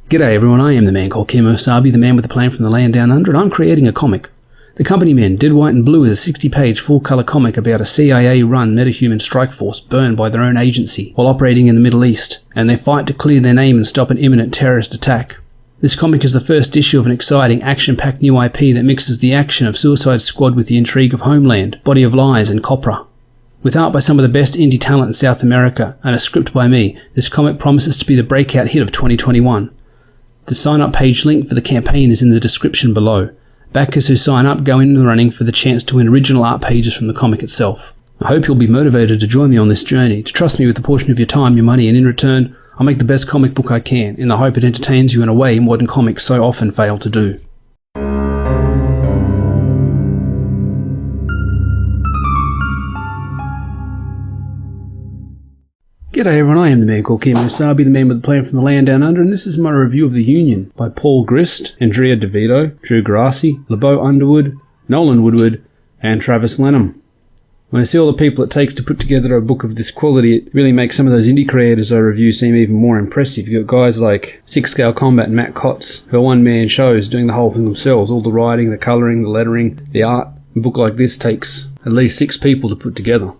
G'day everyone, I am the man called Kemosabe, the man with the plan from the land down under, and I'm creating a comic. The Company Men, Dead, White and Blue is a 60-page full-colour comic about a CIA-run metahuman strike force burned by their own agency while operating in the Middle East, and their fight to clear their name and stop an imminent terrorist attack. This comic is the first issue of an exciting, action-packed new IP that mixes the action of Suicide Squad with the intrigue of Homeland, Body of Lies and Copra. With art by some of the best indie talent in South America, and a script by me, this comic promises to be the breakout hit of 2021. The sign-up page link for the campaign is in the description below. Backers who sign up go in the running for the chance to win original art pages from the comic itself. I hope you'll be motivated to join me on this journey, to trust me with a portion of your time, your money, and in return, I'll make the best comic book I can, in the hope it entertains you in a way modern comics so often fail to do. G'day everyone, I am the man called Kemosabe, the man with the plan from the land down under, and this is my review of The Union by Paul Grist, Andrea DeVito, Drew Grassi, LeBeau Underwood, Nolan Woodward, and Travis Lenham. When I see all the people it takes to put together a book of this quality, it really makes some of those indie creators I review seem even more impressive. You've got guys like Six Scale Combat and Matt Kotz, who are one-man shows doing the whole thing themselves, all the writing, the colouring, the lettering, the art. A book like this takes at least 6 people to put together.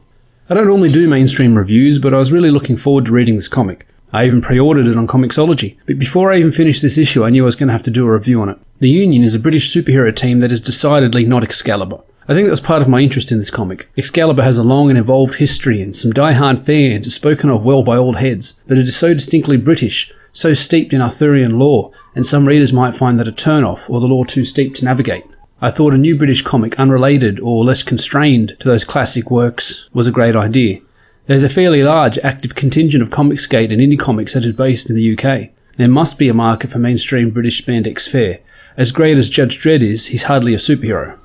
I don't normally do mainstream reviews, but I was really looking forward to reading this comic. I even pre-ordered it on Comixology, but before I even finished this issue I knew I was going to have to do a review on it. The Union is a British superhero team that is decidedly not Excalibur. I think that was part of my interest in this comic. Excalibur has a long and involved history, and some die-hard fans are spoken of well by old heads, but it is so distinctly British, so steeped in Arthurian lore, and some readers might find that a turn-off, or the lore too steep to navigate. I thought a new British comic, unrelated or less constrained to those classic works, was a great idea. There's a fairly large active contingent of Comicsgate and indie comics that is based in the UK. There must be a market for mainstream British spandex fare. As great as Judge Dredd is, he's hardly a superhero.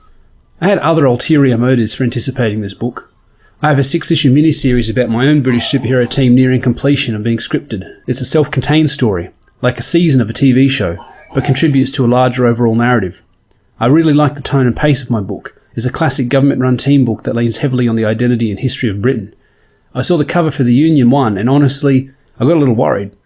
I had other ulterior motives for anticipating this book. I have a 6-issue miniseries about my own British superhero team nearing completion and being scripted. It's a self-contained story, like a season of a TV show, but contributes to a larger overall narrative. I really like the tone and pace of my book. It's a classic government-run team book that leans heavily on the identity and history of Britain. I saw the cover for The Union 1 and honestly, I got a little worried.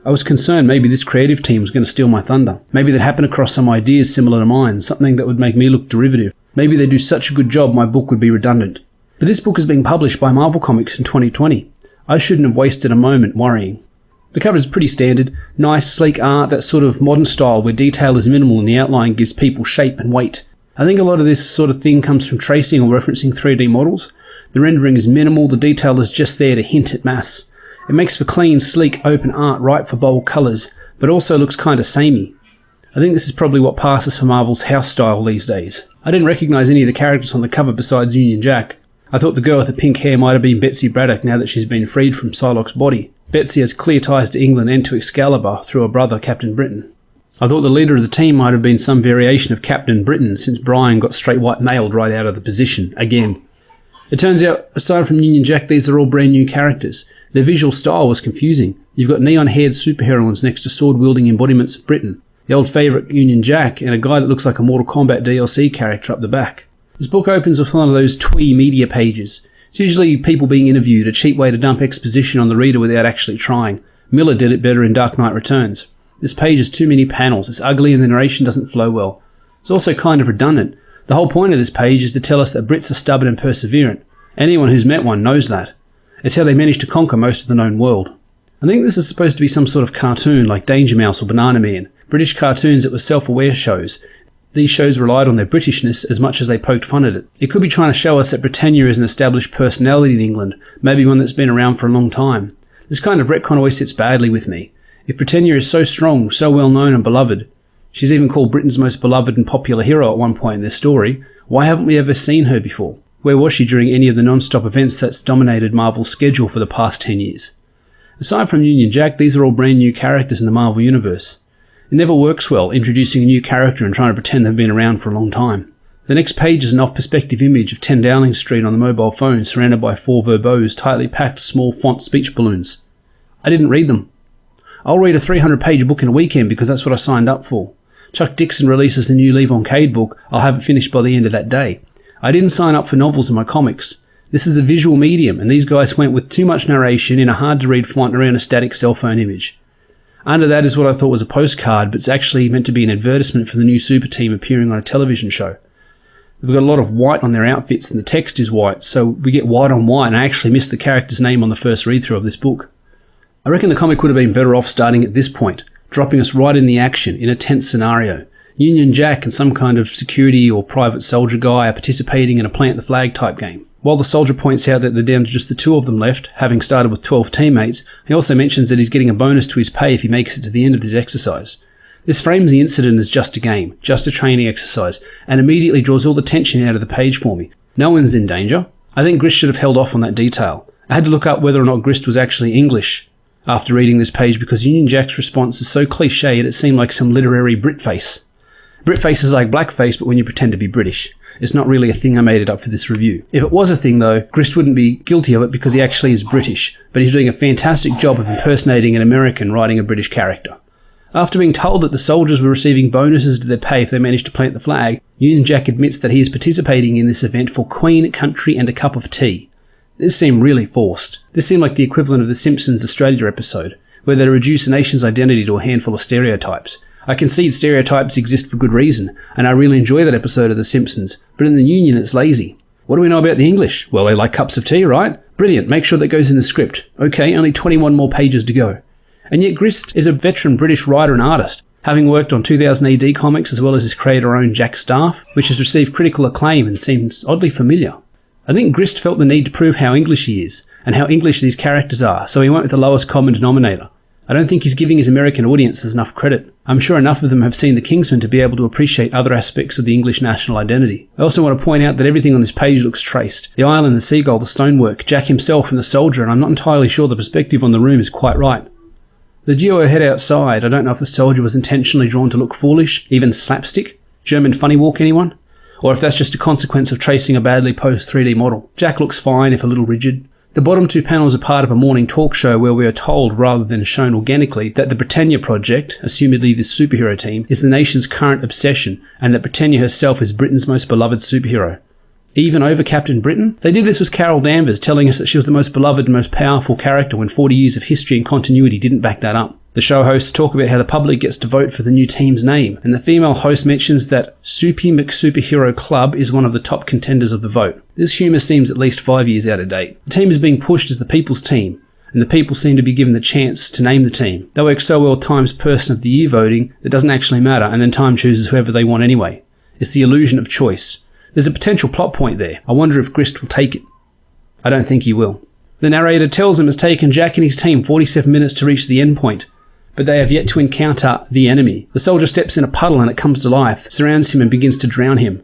I was concerned maybe this creative team was going to steal my thunder. Maybe they'd happen across some ideas similar to mine, something that would make me look derivative. Maybe they'd do such a good job my book would be redundant. But this book is being published by Marvel Comics in 2020. I shouldn't have wasted a moment worrying. The cover is pretty standard, nice, sleek art, that sort of modern style where detail is minimal and the outline gives people shape and weight. I think a lot of this sort of thing comes from tracing or referencing 3D models. The rendering is minimal, the detail is just there to hint at mass. It makes for clean, sleek, open art ripe for bold colours, but also looks kinda samey. I think this is probably what passes for Marvel's house style these days. I didn't recognise any of the characters on the cover besides Union Jack. I thought the girl with the pink hair might have been Betsy Braddock now that she's been freed from Psylocke's body. Betsy has clear ties to England and to Excalibur through her brother Captain Britain. I thought the leader of the team might have been some variation of Captain Britain since Brian got straight white nailed right out of the position, again. It turns out, aside from Union Jack, these are all brand new characters. Their visual style was confusing. You've got neon-haired superheroines next to sword-wielding embodiments of Britain, the old favourite Union Jack, and a guy that looks like a Mortal Kombat DLC character up the back. This book opens with one of those twee media pages. It's usually people being interviewed, a cheap way to dump exposition on the reader without actually trying. Miller did it better in Dark Knight Returns. This page has too many panels, it's ugly and the narration doesn't flow well. It's also kind of redundant. The whole point of this page is to tell us that Brits are stubborn and perseverant. Anyone who's met one knows that. It's how they managed to conquer most of the known world. I think this is supposed to be some sort of cartoon like Danger Mouse or Banana Man, British cartoons that were self-aware shows. These shows relied on their Britishness as much as they poked fun at it. It could be trying to show us that Britannia is an established personality in England, maybe one that's been around for a long time. This kind of retcon always sits badly with me. If Britannia is so strong, so well known and beloved, she's even called Britain's most beloved and popular hero at one point in their story, why haven't we ever seen her before? Where was she during any of the non-stop events that's dominated Marvel's schedule for the past 10 years? Aside from Union Jack, these are all brand new characters in the Marvel Universe. It never works well, introducing a new character and trying to pretend they've been around for a long time. The next page is an off-perspective image of 10 Downing Street on the mobile phone surrounded by 4 verbose, tightly packed, small font speech balloons. I didn't read them. I'll read a 300-page book in a weekend because that's what I signed up for. Chuck Dixon releases the new Levon Cade book, I'll have it finished by the end of that day. I didn't sign up for novels in my comics. This is a visual medium, and these guys went with too much narration in a hard-to-read font around a static cell phone image. Under that is what I thought was a postcard, but it's actually meant to be an advertisement for the new super team appearing on a television show. They've got a lot of white on their outfits and the text is white, so we get white on white, and I actually missed the character's name on the first read-through of this book. I reckon the comic would have been better off starting at this point, dropping us right in the action, in a tense scenario. Union Jack and some kind of security or private soldier guy are participating in a plant the flag type game. While the soldier points out that they're down to just the 2 of them left, having started with 12 teammates, he also mentions that he's getting a bonus to his pay if he makes it to the end of this exercise. This frames the incident as just a game, just a training exercise, and immediately draws all the tension out of the page for me. No one's in danger. I think Grist should have held off on that detail. I had to look up whether or not Grist was actually English after reading this page because Union Jack's response is so cliched it seemed like some literary Britface. Britface is like blackface, but when you pretend to be British. It's not really a thing, I made it up for this review. If it was a thing though, Grist wouldn't be guilty of it because he actually is British, but he's doing a fantastic job of impersonating an American writing a British character. After being told that the soldiers were receiving bonuses to their pay if they managed to plant the flag, Union Jack admits that he is participating in this event for Queen, country and a cup of tea. This seemed really forced. This seemed like the equivalent of the Simpsons Australia episode, where they reduce a nation's identity to a handful of stereotypes. I concede stereotypes exist for good reason, and I really enjoy that episode of The Simpsons, but in the Union it's lazy. What do we know about the English? Well, they like cups of tea, right? Brilliant, make sure that goes in the script. Okay, only 21 more pages to go. And yet Grist is a veteran British writer and artist, having worked on 2000 AD comics as well as his creator-owned Jack Staff, which has received critical acclaim and seems oddly familiar. I think Grist felt the need to prove how English he is, and how English these characters are, so he went with the lowest common denominator. I don't think he's giving his American audiences enough credit. I'm sure enough of them have seen The Kingsman to be able to appreciate other aspects of the English national identity. I also want to point out that everything on this page looks traced. The island, the seagull, the stonework, Jack himself and the soldier, and I'm not entirely sure the perspective on the room is quite right. The duo head outside. I don't know if the soldier was intentionally drawn to look foolish, even slapstick. German funny walk, anyone? Or if that's just a consequence of tracing a badly posed 3D model. Jack looks fine, if a little rigid. The bottom 2 panels are part of a morning talk show where we are told, rather than shown organically, that the Britannia Project, assumedly this superhero team, is the nation's current obsession, and that Britannia herself is Britain's most beloved superhero. Even over Captain Britain? They did this with Carol Danvers, telling us that she was the most beloved and most powerful character when 40 years of history and continuity didn't back that up. The show hosts talk about how the public gets to vote for the new team's name, and the female host mentions that Soupy McSuperhero Club is one of the top contenders of the vote. This humour seems at least 5 years out of date. The team is being pushed as the people's team, and the people seem to be given the chance to name the team. They work so well Time's Person of the Year voting that it doesn't actually matter, and then Time chooses whoever they want anyway. It's the illusion of choice. There's a potential plot point there. I wonder if Grist will take it. I don't think he will. The narrator tells him it's taken Jack and his team 47 minutes to reach the end point, but they have yet to encounter the enemy. The soldier steps in a puddle and it comes to life, surrounds him and begins to drown him.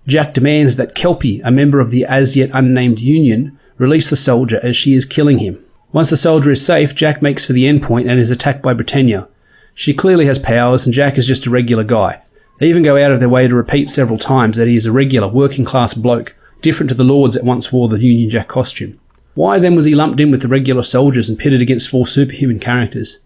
Jack demands that Kelpie, a member of the as yet unnamed Union, release the soldier as she is killing him. Once the soldier is safe, Jack makes for the end point and is attacked by Britannia. She clearly has powers and Jack is just a regular guy. They even go out of their way to repeat several times that he is a regular working class bloke, different to the lords that once wore the Union Jack costume. Why then was he lumped in with the regular soldiers and pitted against 4 superhuman characters?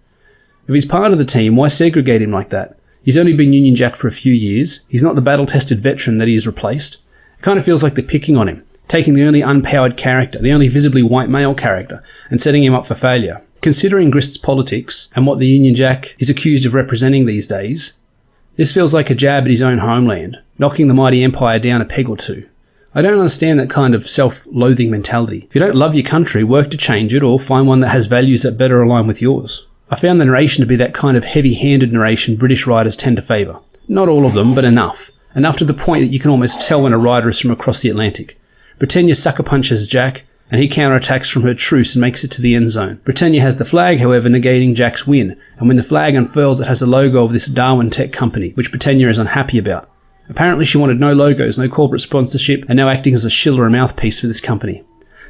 If he's part of the team, why segregate him like that? He's only been Union Jack for a few years. He's not the battle-tested veteran that he has replaced. It kind of feels like they're picking on him, taking the only unpowered character, the only visibly white male character, and setting him up for failure. Considering Grist's politics and what the Union Jack is accused of representing these days, this feels like a jab at his own homeland, knocking the mighty empire down a peg or 2. I don't understand that kind of self-loathing mentality. If you don't love your country, work to change it or find one that has values that better align with yours. I found the narration to be that kind of heavy-handed narration British writers tend to favour. Not all of them, but enough. Enough to the point that you can almost tell when a writer is from across the Atlantic. Britannia sucker punches Jack, and he counterattacks from her truce and makes it to the end zone. Britannia has the flag, however, negating Jack's win, and when the flag unfurls it has a logo of this Darwin tech company, which Britannia is unhappy about. Apparently she wanted no logos, no corporate sponsorship, and now acting as a shill or a mouthpiece for this company.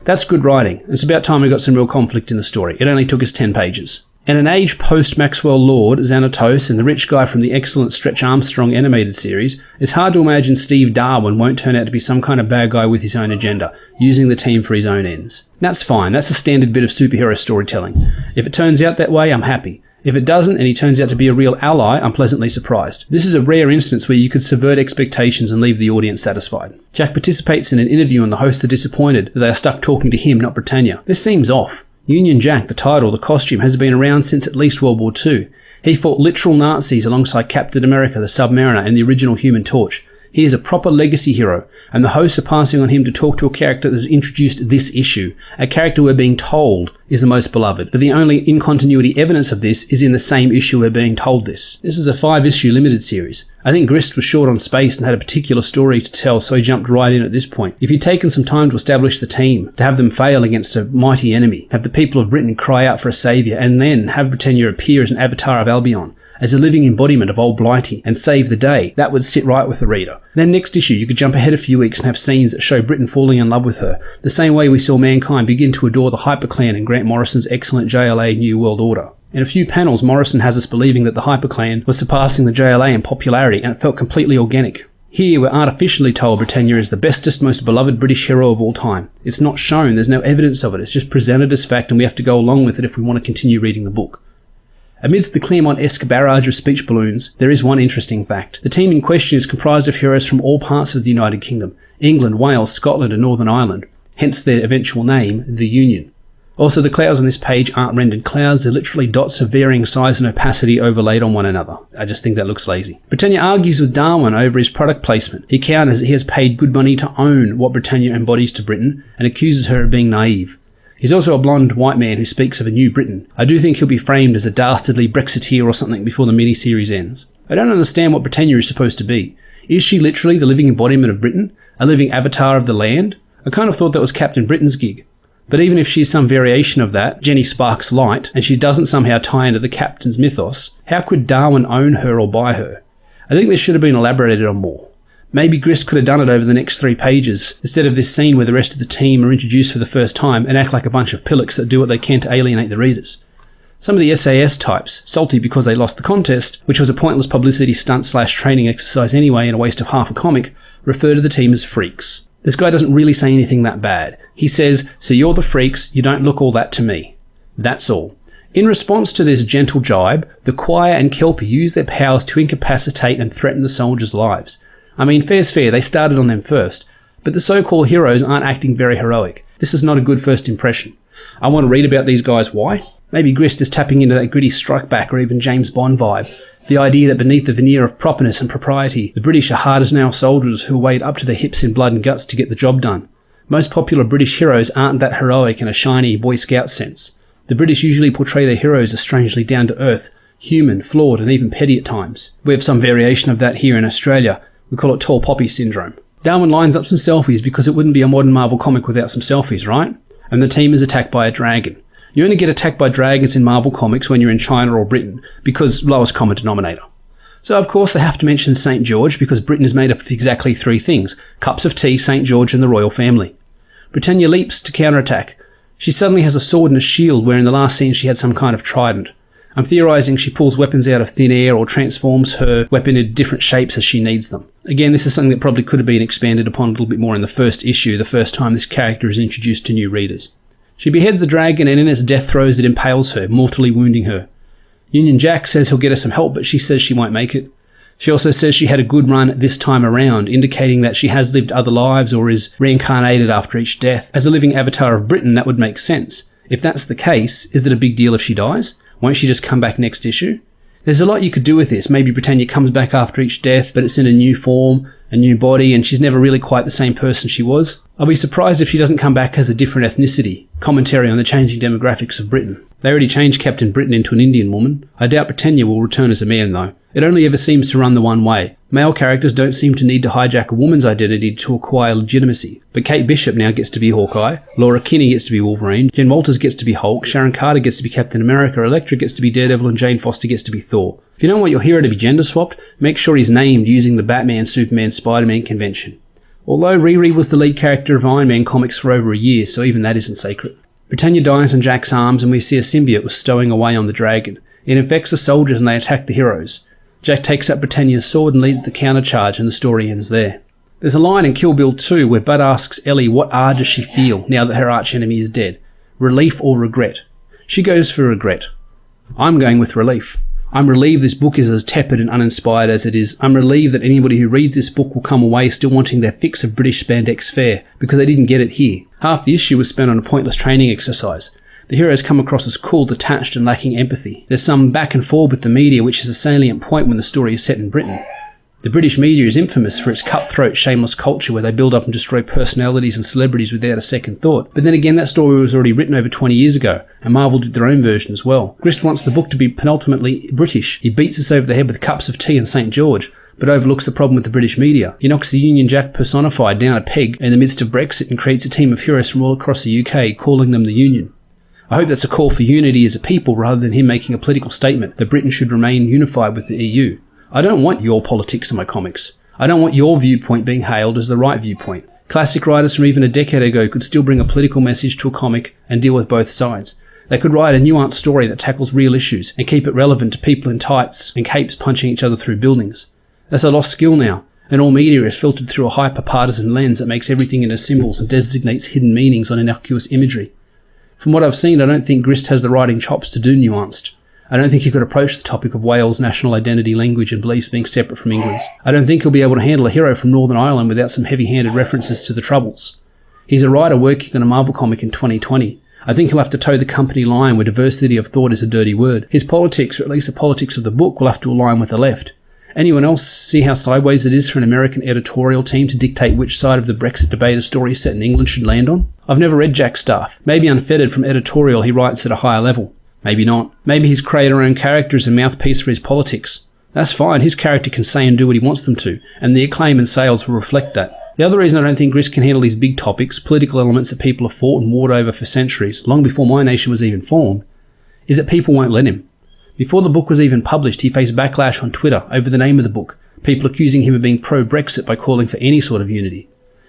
That's good writing, and it's about time we got some real conflict in the story. It only took us 10 pages. In an age post-Maxwell Lord, Xanatos, and the rich guy from the excellent Stretch Armstrong animated series, it's hard to imagine Steve Darwin won't turn out to be some kind of bad guy with his own agenda, using the team for his own ends. That's fine, that's a standard bit of superhero storytelling. If it turns out that way, I'm happy. If it doesn't, and he turns out to be a real ally, I'm pleasantly surprised. This is a rare instance where you could subvert expectations and leave the audience satisfied. Jack participates in an interview and the hosts are disappointed that they are stuck talking to him, not Britannia. This seems off. Union Jack, the title, the costume, has been around since at least World War II. He fought literal Nazis alongside Captain America, the Submariner, and the original Human Torch. He is a proper legacy hero, and the hosts are passing on him to talk to a character that has introduced this issue, a character we're being told is the most beloved. But the only in-continuity evidence of this is in the same issue we're being told this. This is a 5-issue limited series. I think Grist was short on space and had a particular story to tell, so he jumped right in at this point. If he'd taken some time to establish the team, to have them fail against a mighty enemy, have the people of Britain cry out for a saviour, and then have Britannia appear as an avatar of Albion, as a living embodiment of old Blighty, and save the day, that would sit right with the reader. Then next issue, you could jump ahead a few weeks and have scenes that show Britain falling in love with her, the same way we saw mankind begin to adore the HyperClan in Grant Morrison's excellent JLA New World Order. In a few panels, Morrison has us believing that the HyperClan was surpassing the JLA in popularity, and it felt completely organic. Here, we're artificially told Britannia is the bestest, most beloved British hero of all time. It's not shown, there's no evidence of it, it's just presented as fact, and we have to go along with it if we want to continue reading the book. Amidst the Claremont-esque barrage of speech balloons, there is one interesting fact. The team in question is comprised of heroes from all parts of the United Kingdom, England, Wales, Scotland and Northern Ireland, hence their eventual name, the Union. Also, the clouds on this page aren't rendered clouds, they're literally dots of varying size and opacity overlaid on one another. I just think that looks lazy. Britannia argues with Darwin over his product placement. He counters that he has paid good money to own what Britannia embodies to Britain, and accuses her of being naive. He's also a blonde white man who speaks of a new Britain. I do think he'll be framed as a dastardly Brexiteer or something before the mini-series ends. I don't understand what Britannia is supposed to be. Is she literally the living embodiment of Britain? A living avatar of the land? I kind of thought that was Captain Britain's gig. But even if she's some variation of that, Jenny Sparks light, and she doesn't somehow tie into the Captain's mythos, how could Darwin own her or buy her? I think this should have been elaborated on more. Maybe Grist could have done it over the next 3 pages, instead of this scene where the rest of the team are introduced for the first time and act like a bunch of pillocks that do what they can to alienate the readers. Some of the SAS types, salty because they lost the contest, which was a pointless publicity stunt/training exercise anyway and a waste of half a comic, refer to the team as freaks. This guy doesn't really say anything that bad. He says, "So you're the freaks, you don't look all that to me." That's all. In response to this gentle jibe, the Choir and Kelpie use their powers to incapacitate and threaten the soldiers' lives. I mean, fair's fair, they started on them first, but the so-called heroes aren't acting very heroic. This is not a good first impression. I want to read about these guys. Why? Maybe Grist is tapping into that gritty strike back or even James Bond vibe. The idea that beneath the veneer of properness and propriety, the British are hard-as-nail soldiers who wade up to their hips in blood and guts to get the job done. Most popular British heroes aren't that heroic in a shiny Boy Scout sense. The British usually portray their heroes as strangely down-to-earth, human, flawed and even petty at times. We have some variation of that here in Australia. We call it tall poppy syndrome. Darwin lines up some selfies because it wouldn't be a modern Marvel comic without some selfies, right? And the team is attacked by a dragon. You only get attacked by dragons in Marvel comics when you're in China or Britain, because lowest common denominator. So of course they have to mention St. George because Britain is made up of exactly 3 things: cups of tea, St. George and the royal family. Britannia leaps to counterattack. She suddenly has a sword and a shield where in the last scene she had some kind of trident. I'm theorising she pulls weapons out of thin air or transforms her weapon into different shapes as she needs them. Again, this is something that probably could have been expanded upon a little bit more in the first issue, the first time this character is introduced to new readers. She beheads the dragon and in its death throes it impales her, mortally wounding her. Union Jack says he'll get her some help, but she says she won't make it. She also says she had a good run this time around, indicating that she has lived other lives or is reincarnated after each death. As a living avatar of Britain, that would make sense. If that's the case, is it a big deal if she dies? Won't she just come back next issue? There's a lot you could do with this. Maybe Britannia comes back after each death, but it's in a new form, a new body, and she's never really quite the same person she was. I'll be surprised if she doesn't come back as a different ethnicity. Commentary on the changing demographics of Britain. They already changed Captain Britain into an Indian woman. I doubt Britannia will return as a man, though. It only ever seems to run the one way. Male characters don't seem to need to hijack a woman's identity to acquire legitimacy. But Kate Bishop now gets to be Hawkeye, Laura Kinney gets to be Wolverine, Jen Walters gets to be Hulk, Sharon Carter gets to be Captain America, Elektra gets to be Daredevil, and Jane Foster gets to be Thor. If you don't want your hero to be gender swapped, make sure he's named using the Batman, Superman, Spider-Man convention. Although Riri was the lead character of Iron Man comics for over a year, so even that isn't sacred. Britannia dies on Jack's arms and we see a symbiote was stowing away on the dragon. It infects the soldiers and they attack the heroes. Jack takes up Britannia's sword and leads the countercharge and the story ends there. There's a line in Kill Bill 2 where Bud asks Ellie what does she feel now that her archenemy is dead. Relief or regret? She goes for regret. I'm going with relief. I'm relieved this book is as tepid and uninspired as it is. I'm relieved that anybody who reads this book will come away still wanting their fix of British spandex fare, because they didn't get it here. Half the issue was spent on a pointless training exercise. The heroes come across as cool, detached, and lacking empathy. There's some back and forth with the media, which is a salient point when the story is set in Britain. The British media is infamous for its cutthroat, shameless culture where they build up and destroy personalities and celebrities without a second thought. But then again, that story was already written over 20 years ago, and Marvel did their own version as well. Grist wants the book to be penultimately British. He beats us over the head with cups of tea and St. George, but overlooks the problem with the British media. He knocks the Union Jack personified down a peg in the midst of Brexit and creates a team of heroes from all across the UK, calling them the Union. I hope that's a call for unity as a people rather than him making a political statement that Britain should remain unified with the EU. I don't want your politics in my comics. I don't want your viewpoint being hailed as the right viewpoint. Classic writers from even a decade ago could still bring a political message to a comic and deal with both sides. They could write a nuanced story that tackles real issues and keep it relevant to people in tights and capes punching each other through buildings. That's a lost skill now, and all media is filtered through a hyper-partisan lens that makes everything into symbols and designates hidden meanings on innocuous imagery. From what I've seen, I don't think Grist has the writing chops to do nuanced. I don't think he could approach the topic of Wales' national identity, language and beliefs being separate from England's. I don't think he'll be able to handle a hero from Northern Ireland without some heavy-handed references to the Troubles. He's a writer working on a Marvel comic in 2020. I think he'll have to toe the company line where diversity of thought is a dirty word. His politics, or at least the politics of the book, will have to align with the left. Anyone else see how sideways it is for an American editorial team to dictate which side of the Brexit debate a story set in England should land on? I've never read Jack's stuff. Maybe unfettered from editorial he writes at a higher level. Maybe not. Maybe he's created her own character as a mouthpiece for his politics. That's fine, his character can say and do what he wants them to, and the acclaim and sales will reflect that. The other reason I don't think Grist can handle these big topics, political elements that people have fought and warred over for centuries, long before my nation was even formed, is that people won't let him. Before the book was even published, he faced backlash on Twitter over the name of the book, people accusing him of being pro-Brexit by calling for any sort of unity.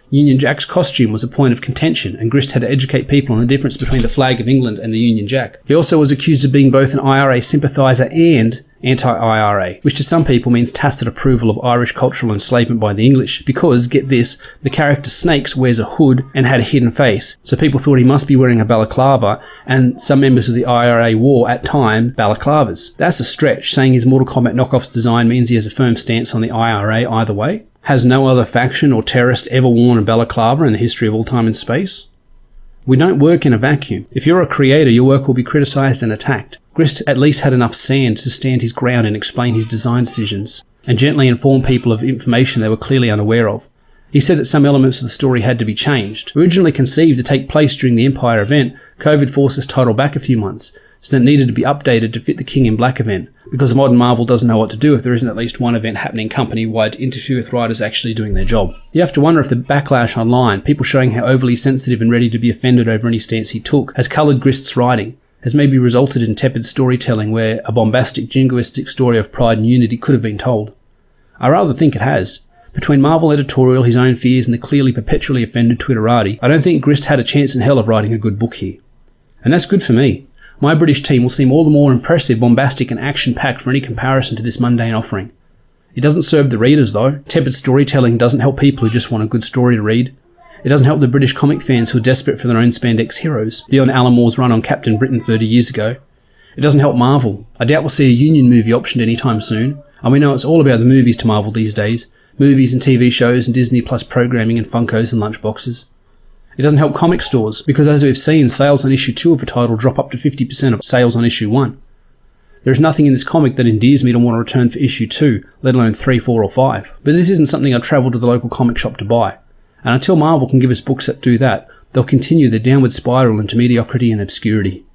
Union Jack's costume was a point of contention, and Grist had to educate people on the difference between the flag of England and the Union Jack. He also was accused of being both an IRA sympathiser and anti-IRA, which to some people means tacit approval of Irish cultural enslavement by the English, because, get this, the character Snakes wears a hood and had a hidden face, so people thought he must be wearing a balaclava, and some members of the IRA wore, at time, balaclavas. That's a stretch, saying his Mortal Kombat knockoff's design means he has a firm stance on the IRA either way. Has no other faction or terrorist ever worn a balaclava in the history of all time and space? We don't work in a vacuum. If you're a creator, your work will be criticised and attacked. Grist at least had enough sand to stand his ground and explain his design decisions, and gently inform people of information they were clearly unaware of. He said that some elements of the story had to be changed. Originally conceived to take place during the Empire event, COVID forced this title back a few months, so that it needed to be updated to fit the King in Black event, because modern Marvel doesn't know what to do if there isn't at least one event happening company-wide to interfere with writers actually doing their job. You have to wonder if the backlash online, people showing how overly sensitive and ready to be offended over any stance he took, has coloured Grist's writing, has maybe resulted in tepid storytelling where a bombastic, jingoistic story of pride and unity could have been told. I rather think it has. Between Marvel editorial, his own fears, and the clearly perpetually offended Twitterati, I don't think Grist had a chance in hell of writing a good book here. And that's good for me. My British team will seem all the more impressive, bombastic and action-packed for any comparison to this mundane offering. It doesn't serve the readers though. Tepid storytelling doesn't help people who just want a good story to read. It doesn't help the British comic fans who are desperate for their own spandex heroes, beyond Alan Moore's run on Captain Britain 30 years ago. It doesn't help Marvel. I doubt we'll see a Union movie optioned anytime soon, and we know it's all about the movies to Marvel these days. Movies and TV shows and Disney Plus programming and Funkos and lunchboxes. It doesn't help comic stores, because as we've seen, sales on issue 2 of a title drop up to 50% of sales on issue 1. There is nothing in this comic that endears me to want to return for issue 2, let alone 3, 4 or 5. But this isn't something I'd travel to the local comic shop to buy. And until Marvel can give us books that do that, they'll continue their downward spiral into mediocrity and obscurity.